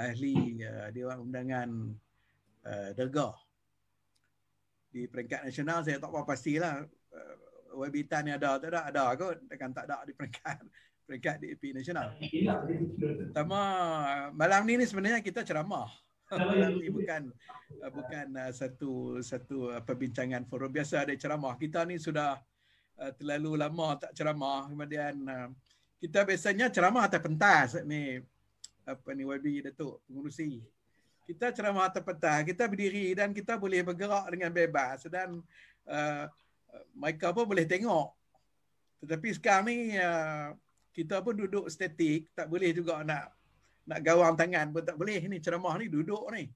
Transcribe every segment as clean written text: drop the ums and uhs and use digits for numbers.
ahli Dewan Undangan Dergah. Di peringkat nasional saya tak apa pastilah YB Tan ni ada tak ada kot, takkan tak ada di peringkat DAP nasional. Pertama, malam ni sebenarnya kita ceramah. Malam ni bukan satu perbincangan forum biasa ada ceramah. Kita ni sudah terlalu lama tak ceramah, kemudian kita biasanya ceramah atas pentas ni YB Datuk Pengerusi. Kita ceramah atas pentas, kita berdiri dan kita boleh bergerak dengan bebas dan mereka pun boleh tengok. Tetapi sekarang ni kita pun duduk statik, tak boleh juga nak gawang tangan pun tak boleh. Ni ceramah ni duduk ni.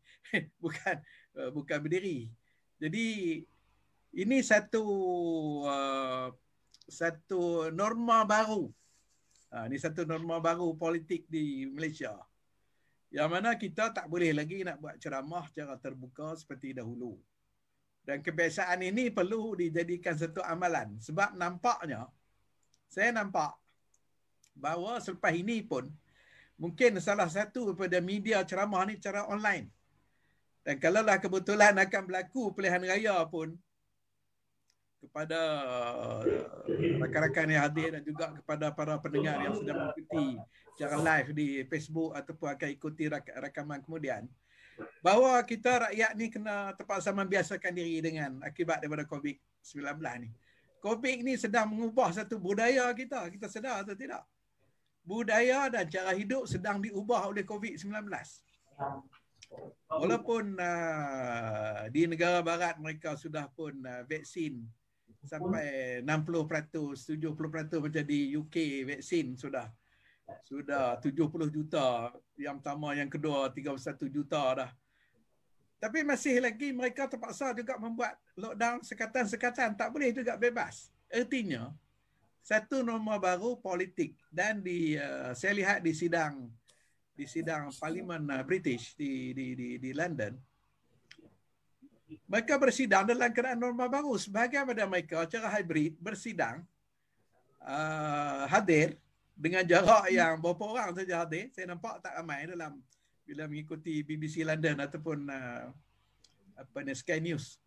bukan berdiri. Jadi ini satu norma baru. Ini satu norma baru politik di Malaysia. Yang mana kita tak boleh lagi nak buat ceramah secara terbuka seperti dahulu. Dan kebiasaan ini perlu dijadikan satu amalan. Sebab saya nampak bahawa selepas ini pun mungkin salah satu daripada media ceramah ni cara online. Dan kalaulah kebetulan akan berlaku pilihan raya pun, kepada rakan-rakan yang hadir dan juga kepada para pendengar yang sedang mengikuti secara live di Facebook ataupun akan ikuti rakaman kemudian, bahawa kita rakyat ni kena terpaksa membiasakan diri dengan akibat daripada COVID-19 ni. COVID ni sedang mengubah satu budaya kita. Kita sedar atau tidak? Budaya dan cara hidup sedang diubah oleh COVID-19. Walaupun di negara barat mereka sudah pun vaksin sampai 60%, 70% macam di UK vaksin sudah 70 juta, yang pertama, yang kedua 31 juta dah. Tapi masih lagi mereka terpaksa juga membuat lockdown sekatan-sekatan, tak boleh juga bebas. Artinya satu norma baru politik. Dan saya lihat di sidang Parlimen British di London, mereka bersidang dalam keadaan norma baru. Sebahagian pada mereka cara hybrid bersidang, hadir dengan jarak yang berapa orang saja hadir. Saya nampak tak ramai dalam bila mengikuti BBC London ataupun Sky News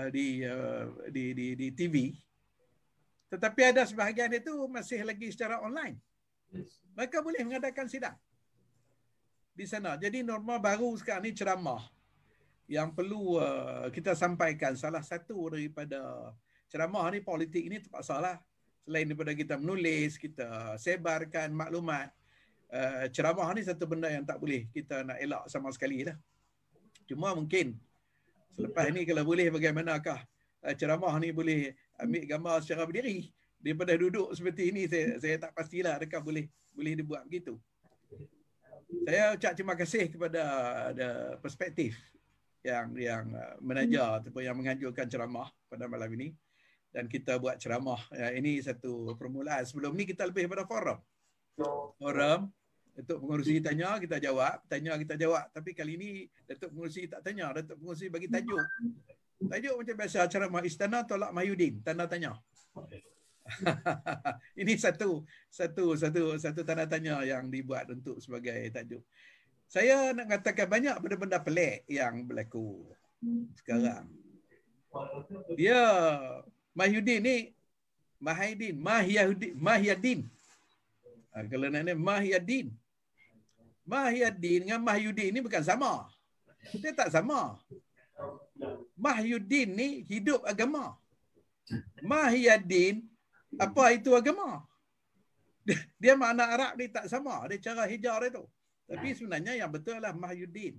di TV. Tetapi ada sebahagian itu masih lagi secara online. Mereka boleh mengadakan sidang di sana. Jadi norma baru sekarang ni ceramah. Yang perlu kita sampaikan, salah satu daripada ceramah ni, politik ni terpaksalah. Selain daripada kita menulis, kita sebarkan maklumat, ceramah ni satu benda yang tak boleh kita nak elak sama sekali lah. Cuma mungkin selepas ni kalau boleh, bagaimanakah ceramah ni boleh ambil gambar secara berdiri daripada duduk seperti ini, saya tak pastilah adakah boleh dibuat begitu. Saya ucap terima kasih kepada perspektif yang menajar ataupun yang menganjurkan ceramah pada malam ini, dan kita buat ceramah. Ini satu permulaan. Sebelum ni kita lebih pada forum. Datuk Pengerusi tanya, kita jawab, tapi kali ini Datuk Pengerusi tak tanya, Datuk Pengerusi bagi tajuk. Tajuk macam biasa ceramah Istana Tolak Mahyudin, tanda tanya. Ini satu tanda tanya yang dibuat untuk sebagai tajuk. Saya nak katakan banyak benda-benda pelik yang berlaku sekarang. Dia Mahyudin ni Mahyadin. Kalau nak ni Mahyadin dengan Mahyudin ni bukan sama. Dia tak sama. Mahyudin ni hidup agama. Mahyadin, apa itu agama? Dia makna Arab ni tak sama. Dia cara hijar dia tu. Tapi sebenarnya yang betul adalah Mahyudin.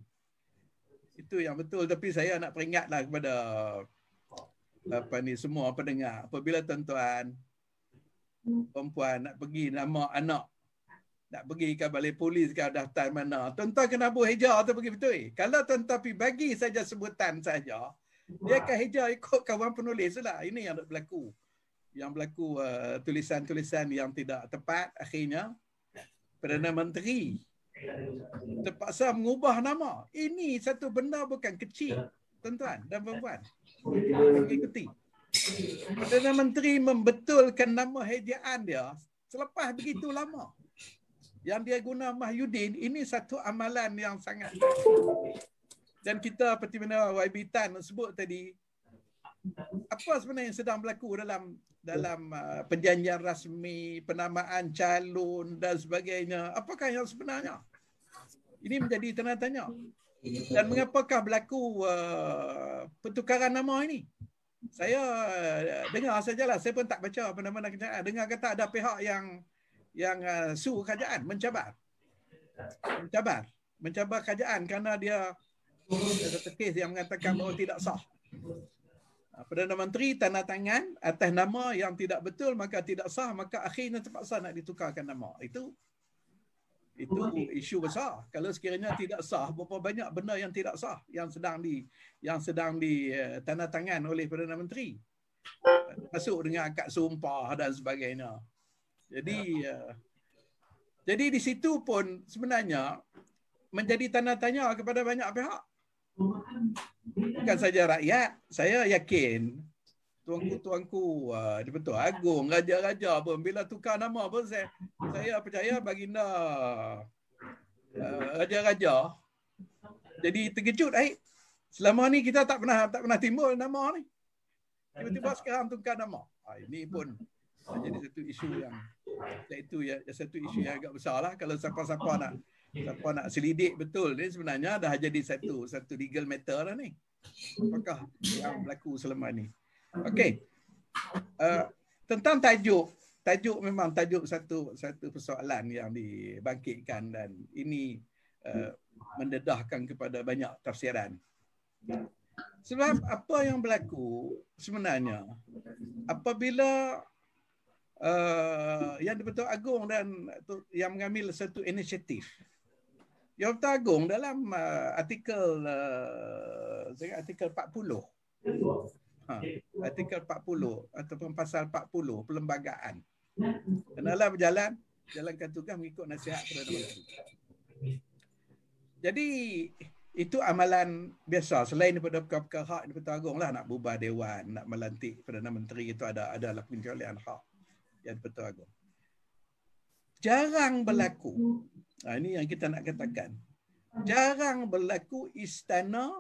Itu yang betul. Tapi saya nak peringatlah kepada semua pendengar. Apabila tuan-tuan, perempuan nak pergi nama anak, nak pergi ke balai polis ke daftar mana, tuan-tuan kena buat hijau tu pergi betul. Kalau tuan-tuan pergi bagi saja sebutan saja, dia akan hijau ikut kawan penulis lah. Ini yang berlaku. Yang berlaku tulisan-tulisan yang tidak tepat, akhirnya Perdana Menteri terpaksa mengubah nama. Ini satu benda bukan kecil, tuan-tuan dan puan-puan. Ikuti. Perdana Menteri membetulkan nama hejaan dia selepas begitu lama. yang dia guna Mahyudin, ini satu amalan yang sangat. Dan kita seperti mana YB Tan sebut tadi, apa sebenarnya yang sedang berlaku dalam perjanjian rasmi, penamaan calon dan sebagainya. Apakah yang sebenarnya? Ini menjadi tanda tanya. Dan mengapakah berlaku pertukaran nama ini? Saya dengar sajalah, saya pun tak baca apa nama kerajaan. Dengar kata ada pihak yang su kerajaan, mencabar kerajaan kerana dia ada kes yang mengatakan bahawa tidak sah. Perdana Menteri tanda tangan atas nama yang tidak betul, maka tidak sah, maka akhirnya terpaksa nak ditukarkan nama. Itu isu besar. Kalau sekiranya tidak sah, berapa banyak benda yang tidak sah yang sedang tanda tangan oleh Perdana Menteri. Masuk dengan akad sumpah dan sebagainya. Jadi di situ pun sebenarnya menjadi tanda tanya kepada banyak pihak. Bukan saja rakyat, saya yakin tuanku di Pertuan Agong, raja-raja pun bila tukar nama pun saya percaya baginda raja-raja jadi terkejut. Selama ni kita tak pernah timbul nama ni. Tiba-tiba sekarang tukar nama. Ini pun jadi satu isu yang agak besar lah. Kalau siapa nak selidik betul ni, sebenarnya dah jadi satu legal matter lah ni. Apakah yang berlaku selama ni? Okey. Tentang tajuk memang tajuk satu persoalan yang dibangkitkan, dan ini mendedahkan kepada banyak tafsiran. Sebab apa yang berlaku sebenarnya apabila yang di-Pertuan Agong dan yang mengambil satu inisiatif. Yang di-Pertuan Agong dalam artikel 40. Artikel 40 ataupun pasal 40 perlembagaan. Hendaklah jalankan tugas mengikut nasihat Perdana Menteri. Jadi itu amalan biasa. Selain daripada perkara hak di-Pertuan Agong lah, nak bubar dewan, nak melantik Perdana Menteri, itu adalah pencalonan hak yang di-Pertuan Agong. Jarang berlaku. Ini yang kita nak katakan. Jarang berlaku istana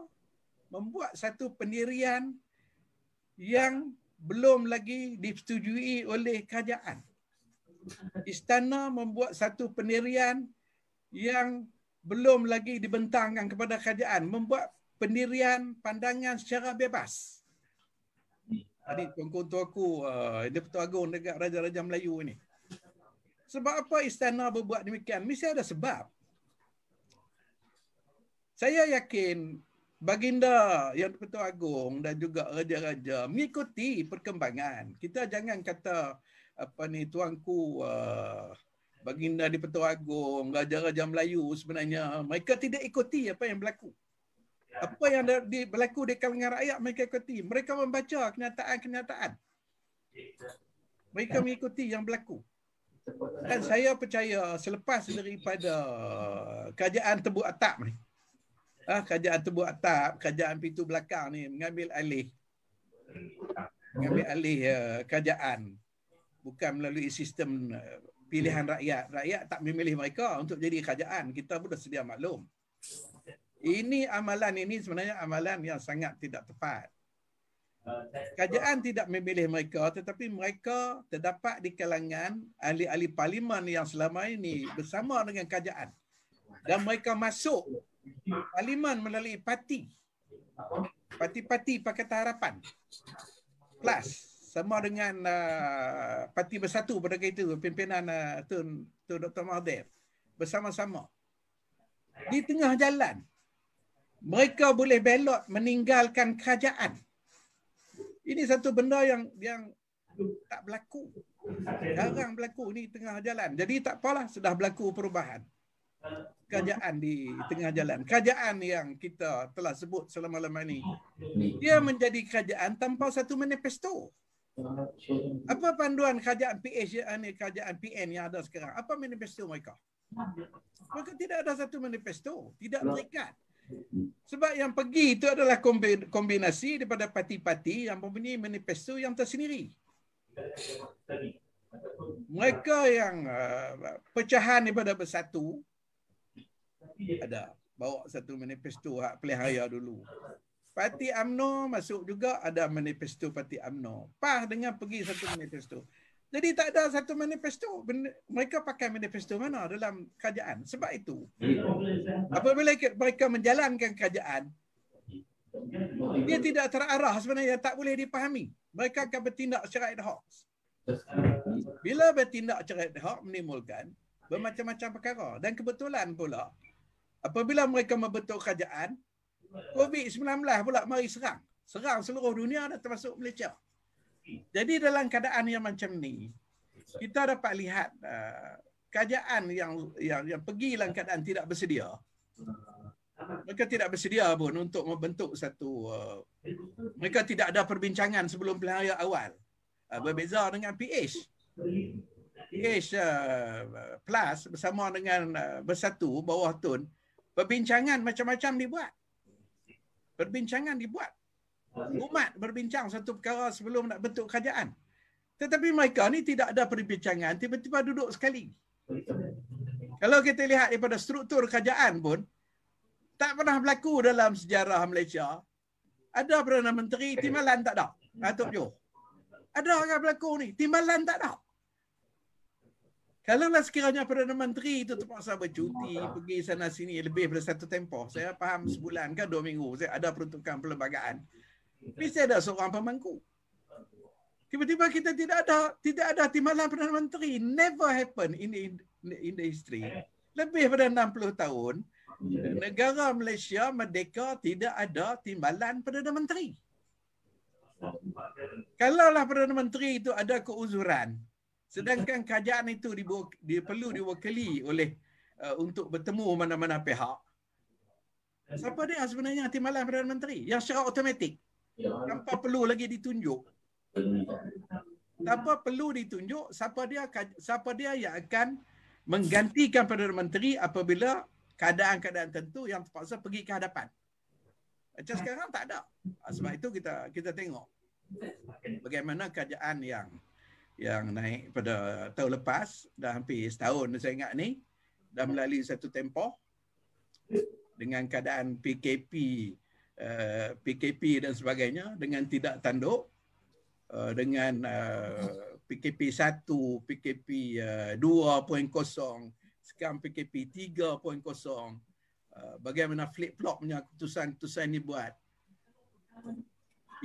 membuat satu pendirian yang belum lagi disetujui oleh kerajaan. Istana membuat satu pendirian yang belum lagi dibentangkan kepada kerajaan, membuat pendirian pandangan secara bebas. Tadi tuanku di Pertuan Agong dekat Raja-Raja Melayu ini. Sebab apa istana berbuat demikian? Mesti ada sebab. Saya yakin baginda yang di Pertuan Agong dan juga raja-raja mengikuti perkembangan. Kita jangan kata tuanku baginda di Pertuan Agong, raja-raja Melayu, sebenarnya mereka tidak ikuti apa yang berlaku. Apa yang berlaku di kalangan rakyat mereka ikuti. Mereka membaca kenyataan-kenyataan. Mereka mengikuti yang berlaku. Dan saya percaya selepas daripada kerajaan Tebuk Atap ni, kerajaan Tebuk Atap, kerajaan pintu belakang ni mengambil alih kerajaan, bukan melalui sistem pilihan rakyat. Rakyat tak memilih mereka untuk jadi kerajaan. Kita pun dah sedia maklum. Amalan ini sebenarnya amalan yang sangat tidak tepat. Kerajaan tidak memilih mereka, tetapi mereka terdapat di kalangan ahli-ahli parlimen yang selama ini bersama dengan kerajaan. Dan mereka masuk parlimen melalui parti Pakatan Harapan plus sama dengan Parti Bersatu pada ketika itu, pimpinan Tun Dr. Mahathir, bersama-sama. Di tengah jalan, mereka boleh belot meninggalkan kerajaan. Ini satu benda yang tak berlaku. Jarang berlaku ni tengah jalan. Jadi tak apalah, sudah berlaku perubahan. Kerajaan di tengah jalan. Kerajaan yang kita telah sebut selama-lama ini, dia menjadi kerajaan tanpa satu manifesto. Apa panduan kerajaan kerajaan PN yang ada sekarang? Apa manifesto mereka? Mereka tidak ada satu manifesto. Tidak terikat. Sebab yang pergi itu adalah kombinasi daripada parti-parti yang mempunyai manifesto yang tersendiri. Mereka yang pecahan daripada bersatu, ada bawa satu manifesto hak pelihara dulu. Parti UMNO masuk juga, ada manifesto Parti UMNO. PAS dengan pergi satu manifesto. Jadi tak ada satu manifesto. Mereka pakai manifesto mana dalam kerajaan. Sebab itu, apabila mereka menjalankan kerajaan, dia tidak terarah sebenarnya, tak boleh dipahami. Mereka akan bertindak secara ad hoc. Bila bertindak secara ad hoc menimbulkan bermacam-macam perkara. Dan kebetulan pula, apabila mereka membentuk kerajaan, COVID-19 pula mari serang. Serang seluruh dunia dan termasuk Malaysia. Jadi dalam keadaan yang macam ni, kita dapat lihat kerajaan yang pergi dalam keadaan tidak bersedia. Mereka tidak bersedia pun untuk membentuk satu, mereka tidak ada perbincangan sebelum pilihan raya awal. Berbeza dengan PH. PH Plus bersama dengan Bersatu bawah TUN, perbincangan macam-macam dibuat. Perbincangan dibuat. Umat berbincang satu perkara sebelum nak bentuk kerajaan. Tetapi mereka ni tidak ada perbincangan, tiba-tiba duduk sekali. Kalau kita lihat daripada struktur kerajaan pun, tak pernah berlaku dalam sejarah Malaysia. Ada Perdana Menteri, timbalan tak ada. Datuk Johor. Ada orang berlaku ni, timbalan tak ada. Kalaulah sekiranya Perdana Menteri itu terpaksa bercuti, pergi sana sini lebih daripada satu tempoh, saya faham sebulan ke 2 minggu, saya ada peruntukan perlembagaan. Mesti ada seorang pemangku. Tiba-tiba kita tidak ada timbalan Perdana Menteri. Never happen in the history. Lebih daripada 60 tahun, negara Malaysia merdeka tidak ada timbalan Perdana Menteri. Kalaulah Perdana Menteri itu ada keuzuran, sedangkan kerajaan itu perlu diwakili oleh untuk bertemu mana-mana pihak, siapa dia sebenarnya timbalan Perdana Menteri? Yang secara automatik, tanpa perlu lagi ditunjuk. Tanpa perlu ditunjuk, siapa dia yang akan menggantikan Perdana Menteri apabila keadaan-keadaan tertentu yang terpaksa pergi ke hadapan. Macam sekarang tak ada. Sebab itu kita tengok bagaimana kerajaan yang naik pada tahun lepas, dah hampir setahun saya ingat ni, dah melalui satu tempoh dengan keadaan PKP dan sebagainya, dengan tidak tanduk, dengan PKP 1, PKP 2.0, sekarang PKP 3.0, bagaimana flip-flopnya keputusan-keputusan dibuat,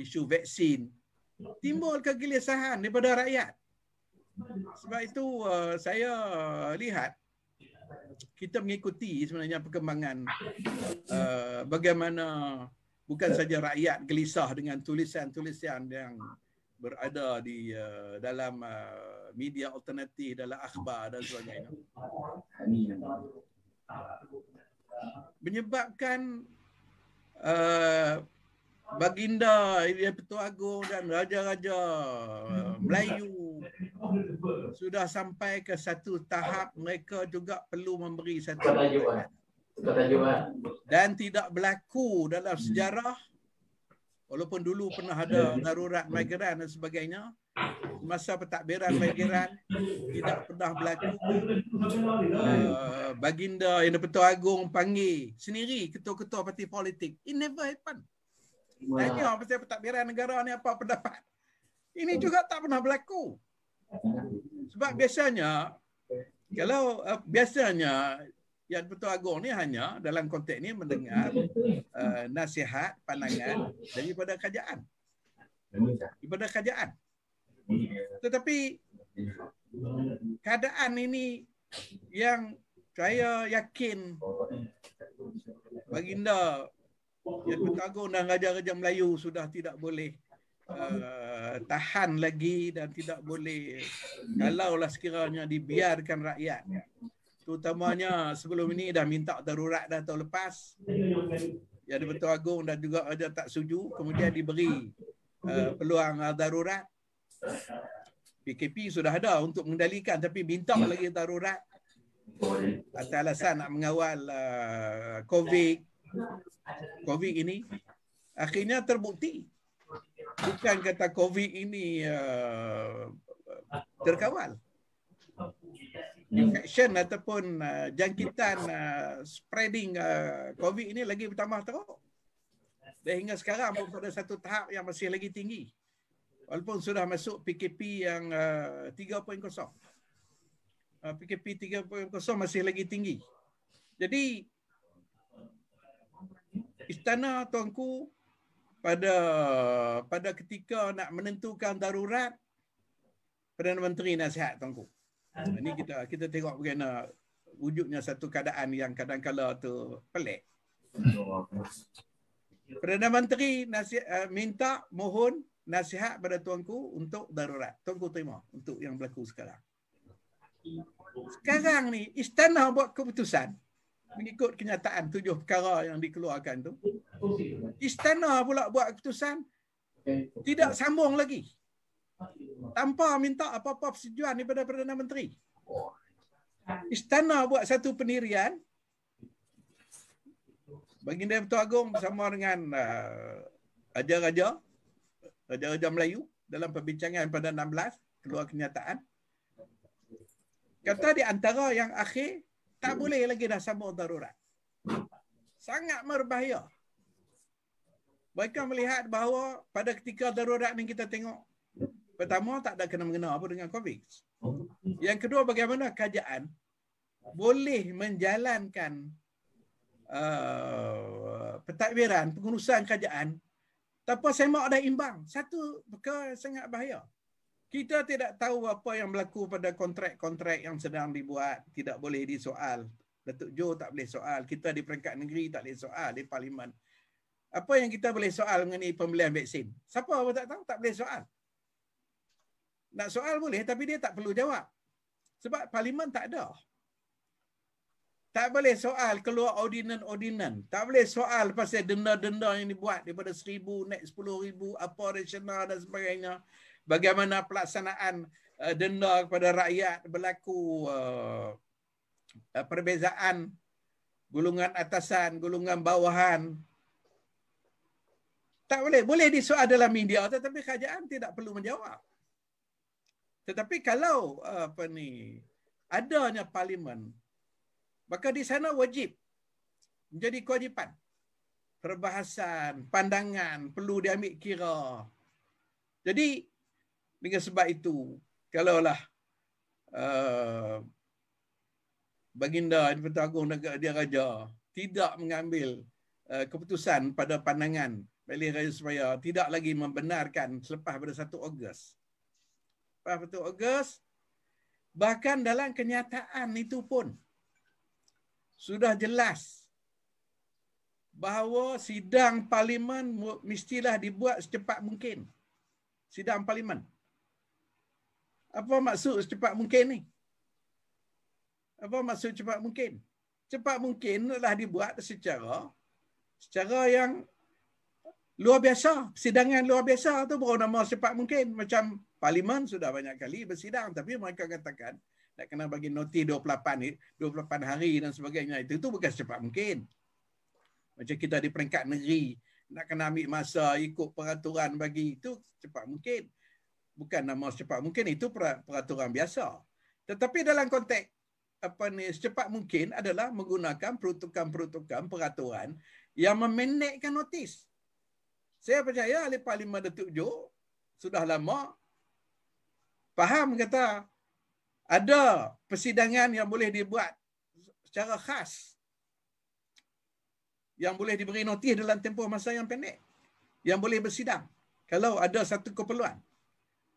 isu vaksin, timbul kegelisahan daripada rakyat. Sebab itu saya lihat kita mengikuti sebenarnya perkembangan bagaimana bukan saja rakyat gelisah dengan tulisan-tulisan yang berada di dalam media alternatif, dalam akhbar dan sebagainya, menyebabkan baginda Yang Pertua Agong dan raja-raja Melayu sudah sampai ke satu tahap mereka juga perlu memberi satu dan tidak berlaku dalam sejarah. Walaupun dulu pernah ada darurat migran dan sebagainya, masa pentadbiran migran tidak pernah berlaku baginda Yang Pertua Agong panggil sendiri ketua-ketua parti politik. It never happen. Tanya pasal pentadbiran negara ni apa pendapat. Ini juga tak pernah berlaku. Sebab biasanya, kalau biasanya Yang Pertua Agong ni hanya dalam konteks ni mendengar nasihat, pandangan daripada kerajaan. Tetapi keadaan ini yang saya yakin baginda Yang Pertua Agong dan raja-raja Melayu sudah tidak boleh tahan lagi dan tidak boleh, kalaulah sekiranya dibiarkan rakyat, terutamanya sebelum ini dah minta darurat dah tahun lepas, Yang Pertua Agong dan juga raja tak setuju, kemudian diberi peluang darurat. PKP sudah ada untuk mengendalikan, tapi minta lagi darurat atas alasan nak mengawal COVID ini. Akhirnya terbukti, bukan kata COVID ini terkawal. Infection ataupun jangkitan spreading COVID ini lagi bertambah teruk. Dan hingga sekarang pun pada satu tahap yang masih lagi tinggi. Walaupun sudah masuk PKP yang 3.0. PKP 3.0 masih lagi tinggi. Jadi istana tuanku pada ketika nak menentukan darurat, Perdana Menteri nasihat tuanku. Ini kita tengok bagaimana wujudnya satu keadaan yang kadang-kala tu pelik. Perdana Menteri minta mohon nasihat pada tuanku untuk darurat. Tuanku terima untuk yang berlaku sekarang. Sekarang ni istana buat keputusan mengikut kenyataan 7 perkara yang dikeluarkan tu. Istana pula buat keputusan tidak sambung lagi. Tanpa minta apa-apa persetujuan daripada Perdana Menteri. Istana buat satu pendirian. Baginda Pertua Agong bersama dengan Raja-Raja Melayu dalam perbincangan pada 16 keluar kenyataan. Kata di antara yang akhir, tak boleh lagi dah sambung darurat. Sangat berbahaya. Mereka melihat bahawa pada ketika darurat ni kita tengok, pertama tak ada kena-mengena apa dengan COVID. Yang kedua, bagaimana kerajaan boleh menjalankan pentadbiran, pengurusan kerajaan tanpa semak dan imbang. Satu perkara sangat bahaya. Kita tidak tahu apa yang berlaku pada kontrak-kontrak yang sedang dibuat. Tidak boleh disoal. Datuk Jo tak boleh soal. Kita di peringkat negeri tak boleh soal di parlimen. Apa yang kita boleh soal mengenai pembelian vaksin? Siapa pun tak tahu, tak boleh soal. Nak soal boleh, tapi dia tak perlu jawab. Sebab parlimen tak ada. Tak boleh soal keluar ordinan-ordinan. Tak boleh soal pasal denda-denda yang dibuat daripada 1,000 naik 10,000, apa rasional dan sebagainya. Bagaimana pelaksanaan denda kepada rakyat, berlaku perbezaan golongan atasan, golongan bawahan. Tak boleh. Boleh disoal dalam media tetapi kerajaan tidak perlu menjawab. Tetapi kalau adanya parlimen, maka di sana wajib menjadi kewajipan. Perbahasan, pandangan perlu diambil kira. Jadi dengan sebab itu, kalaulah Baginda Pertua Agong Negara Dia Raja tidak mengambil keputusan pada pandangan Majlis Raya Supaya tidak lagi membenarkan selepas pada 1 Ogos. Lepas 1 Ogos, bahkan dalam kenyataan itu pun sudah jelas bahawa sidang parlimen mestilah dibuat secepat mungkin. Sidang parlimen. Apa maksud secepat mungkin ni? Apa maksud cepat mungkin? Cepat mungkin adalah dibuat secara yang luar biasa. Persidangan luar biasa tu baru nama secepat mungkin. Macam parlimen sudah banyak kali bersidang tapi mereka katakan nak kena bagi noti 28 hari dan sebagainya. Itu bukan secepat mungkin. Macam kita di peringkat negeri nak kena ambil masa ikut peraturan bagi itu secepat mungkin. Bukan nama secepat mungkin, itu peraturan biasa. Tetapi dalam konteks secepat mungkin adalah menggunakan peruntukan peraturan yang memendekkan notis. Saya percaya ahli Parlimen Datuk Jo sudah lama faham kata ada persidangan yang boleh dibuat secara khas, yang boleh diberi notis dalam tempoh masa yang pendek, yang boleh bersidang kalau ada satu keperluan.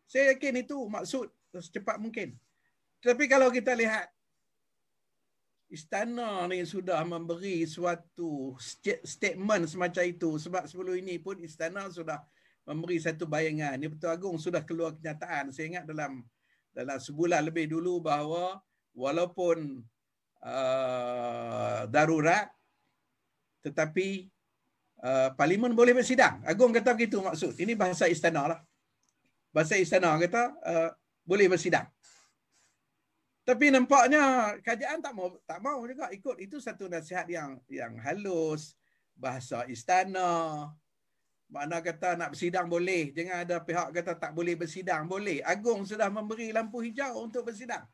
Saya yakin itu maksud secepat mungkin. Tetapi kalau kita lihat istana ni sudah memberi suatu statement semacam itu, sebab sebelum ini pun istana sudah memberi satu bayangan. Ni Pertua Agong sudah keluar kenyataan. Saya ingat dalam sebulan lebih dulu bahawa walaupun darurat tetapi parlimen boleh bersidang. Agong kata begitu maksud. Ini bahasa istana lah. Bahasa istana kata boleh bersidang. Tapi nampaknya kerajaan tak mau juga ikut. Itu satu nasihat yang halus, bahasa istana. Makna kata nak bersidang boleh. Jangan ada pihak kata tak boleh bersidang. Boleh. Agung sudah memberi lampu hijau untuk bersidang.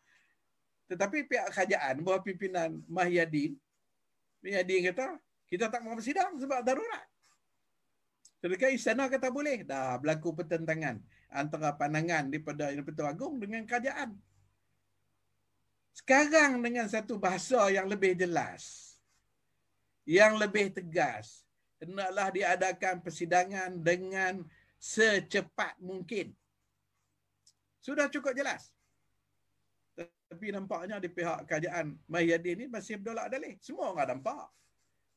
Tetapi pihak kerajaan, bawah pimpinan Mahyadin kata, kita tak mau bersidang sebab darurat. Sedangkan istana kata boleh. Dah berlaku pertentangan antara pandangan daripada Yang Agung dengan kerajaan. Sekarang dengan satu bahasa yang lebih jelas, yang lebih tegas, hendaklah diadakan persidangan dengan secepat mungkin. Sudah cukup jelas. Tapi nampaknya di pihak kerajaan Mahyadin ni masih berdolak dalih. Semua orang nampak.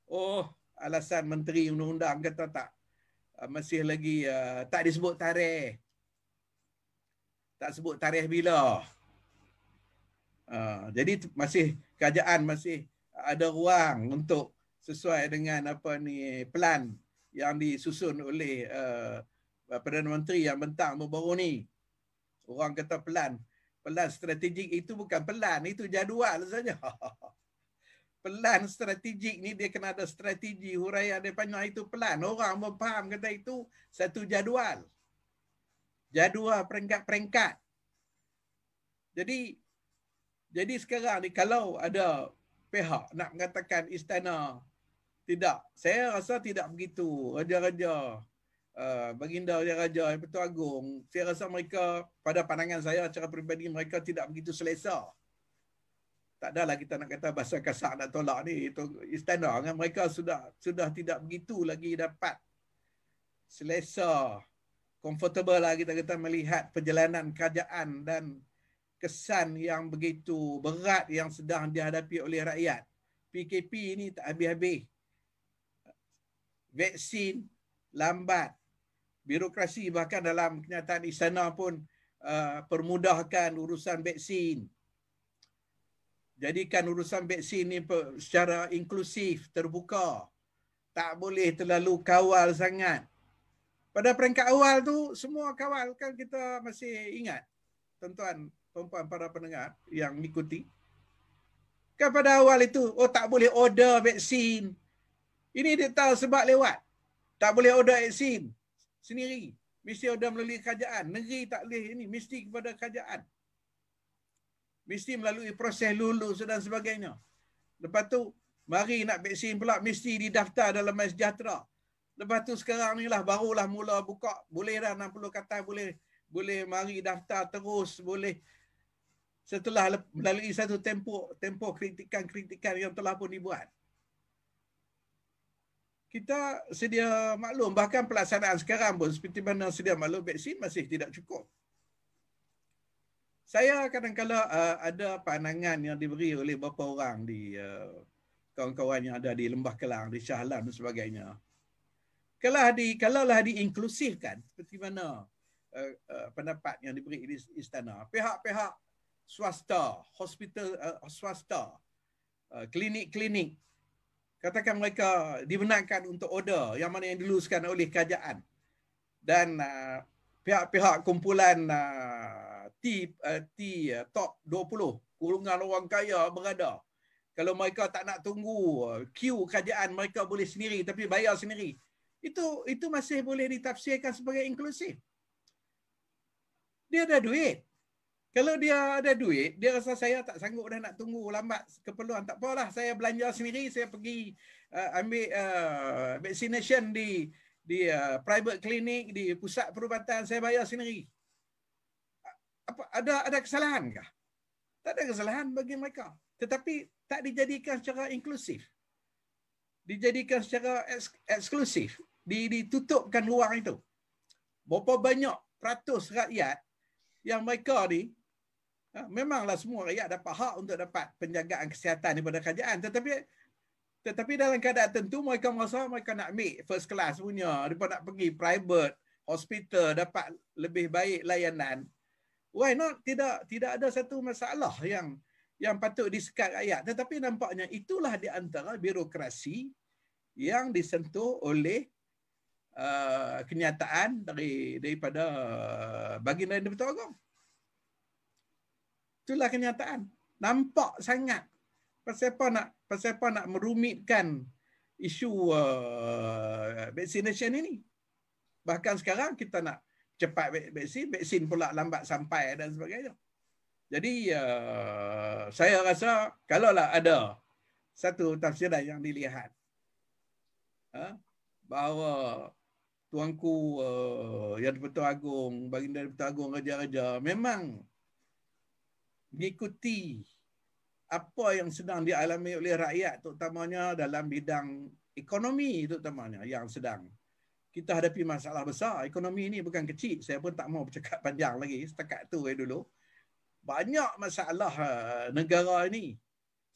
Oh, alasan Menteri Undang-Undang kata tak. Masih lagi tak disebut tarikh. Tak sebut tarikh bila. Jadi masih kerajaan masih ada ruang untuk sesuai dengan apa ni pelan yang disusun oleh Perdana Menteri yang bentang baru ni. Orang kata pelan strategik itu bukan pelan, itu jadual saja. Pelan strategik ni dia kena ada strategi huraian dia panjang, itu pelan. Orang faham kata itu satu jadual. Jadual peringkat-peringkat. Jadi sekarang ni kalau ada pihak nak mengatakan istana tidak, saya rasa tidak begitu. Raja-raja, baginda Raja Yang Agung, saya rasa mereka, pada pandangan saya secara peribadi, mereka tidak begitu selesa. Tak adalah kita nak kata bahasa kasar nak tolak ni, itu istana kan, mereka sudah tidak begitu lagi dapat selesa, comfortable lah kita kata melihat perjalanan kerajaan dan kesan yang begitu berat yang sedang dihadapi oleh rakyat. PKP ni tak habis-habis. Vaksin lambat. Birokrasi bahkan dalam kenyataan istana pun permudahkan urusan vaksin. Jadikan urusan vaksin ni secara inklusif, terbuka. Tak boleh terlalu kawal sangat. Pada peringkat awal tu, semua kawal kan, kita masih ingat. Tuan-tuan, perempuan, para pendengar yang mengikuti. Kan pada awal itu, tak boleh order vaksin. Ini dia tahu sebab lewat. Tak boleh order vaksin sendiri. Mesti order melalui kerajaan. Negeri tak boleh ini, mesti kepada kerajaan. Mesti melalui proses lulus dan sebagainya. Lepas tu, mari nak vaksin pula, mesti didaftar dalam MySejahtera. Lepas tu sekarang ni lah, barulah mula buka. Boleh dah 60 kata, boleh mari daftar terus, boleh. Setelah melalui satu tempoh kritikan yang telah pun dibuat. Kita sedia maklum, bahkan pelaksanaan sekarang pun seperti mana sedia maklum, vaksin masih tidak cukup. Saya kadang-kadang ada pandangan yang diberi oleh beberapa orang di kawan-kawan yang ada di Lembah Kelang, di Shah Alam dan sebagainya. Kalaulah diinklusifkan, seperti mana pendapat yang diberi di istana, pihak-pihak swasta, hospital swasta, klinik-klinik, katakan mereka dibenarkan untuk order yang mana yang diluluskan oleh kerajaan. Dan pihak-pihak kumpulan top 20, golongan orang kaya berada. Kalau mereka tak nak tunggu queue kerajaan, mereka boleh sendiri tapi bayar sendiri. Itu masih boleh ditafsirkan sebagai inklusif. Dia ada duit. Kalau dia ada duit, dia rasa saya tak sanggup dah nak tunggu lambat keperluan. Tak apalah, saya belanja sendiri, saya pergi ambil vaccination di private clinic, di pusat perubatan, saya bayar sendiri. Ada kesalahan kah? Tak ada kesalahan bagi mereka. Tetapi tak dijadikan secara inklusif. Dijadikan secara eksklusif. Ditutupkan ruang itu. Berapa banyak peratus rakyat yang mereka ni, memanglah semua rakyat dapat hak untuk dapat penjagaan kesihatan daripada kerajaan. Tetapi dalam keadaan tertentu mereka merasa mereka nak ambil first class punya, daripada nak pergi private hospital dapat lebih baik layanan. Why not? Tidak ada satu masalah yang patut disekat rakyat. Tetapi nampaknya itulah di antara birokrasi yang disentuh oleh kenyataan daripada baginda Yang Agung. Itulah kenyataan. Nampak sangat. Pasal apa nak merumitkan isu vaccination ini. Bahkan sekarang kita nak cepat vaksin pula lambat sampai dan sebagainya. Jadi saya rasa kalaulah ada satu tafsiran yang dilihat bahawa Tuanku Yang di-Pertuan Agong, Baginda di-Pertuan Agong, Raja-Raja memang mengikuti apa yang sedang dialami oleh rakyat, terutamanya dalam bidang ekonomi, terutamanya yang sedang kita hadapi masalah besar. Ekonomi ini bukan kecil. Saya pun tak mau bercakap panjang lagi. Setakat tu dulu. Banyak masalah negara ini.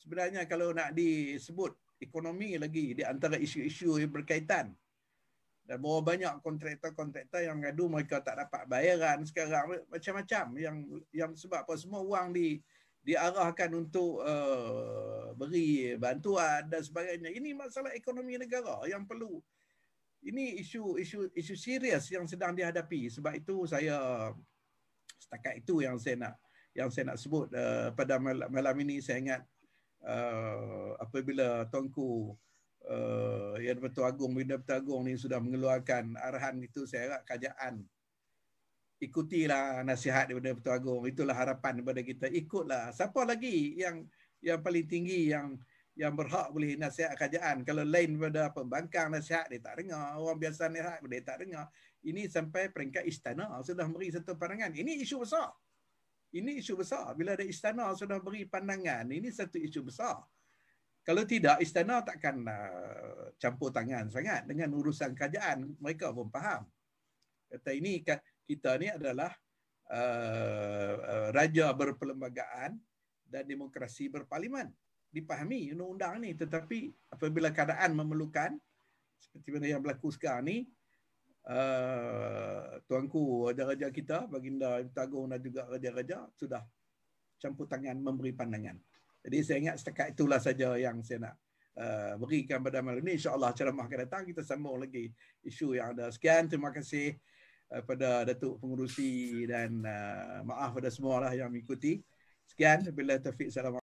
Sebenarnya kalau nak disebut ekonomi lagi di antara isu-isu yang berkaitan. Dan berapa banyak kontraktor-kontraktor yang ngadu mereka tak dapat bayaran sekarang. Macam-macam. Yang sebab apa, semua wang diarahkan untuk beri bantuan dan sebagainya. Ini masalah ekonomi negara yang perlu. Ini isu serius yang sedang dihadapi. Sebab itu saya setakat itu yang saya nak sebut pada malam ini. Saya ingat apabila Tuanku Yang di-Pertuan Agong, Baginda di-Pertuan Agong ni sudah mengeluarkan arahan itu, saya harap kerajaan ikutilah nasihat daripada Pertuan Agong. Itulah harapan kepada kita. Ikutlah. Siapa lagi yang paling tinggi yang berhak boleh nasihat kerajaan? Kalau lain daripada pembangkang nasihat, dia tak dengar. Orang biasa nasihat, dia tak dengar. Ini sampai peringkat istana sudah beri satu pandangan. Ini isu besar. Ini isu besar. Bila ada istana sudah beri pandangan, ini satu isu besar. Kalau tidak, istana takkan campur tangan sangat dengan urusan kerajaan. Mereka pun faham. Kata ini, kita ni adalah raja berperlembagaan dan demokrasi berparlimen. Dipahami undang-undang ni, tetapi apabila keadaan memerlukan seperti mana yang berlaku sekarang ni, tuanku raja-raja kita, Baginda di-Pertuan Agong dan juga raja-raja sudah campur tangan memberi pandangan. Jadi saya ingat setakat itulah saja yang saya nak berikan pada malam ini. InsyaAllah ceramah akan datang kita sambung lagi isu yang ada. Sekian, terima kasih pada Datuk Pengurusi dan maaf pada semua lah yang mengikuti. Sekian, bila taufiq, salam.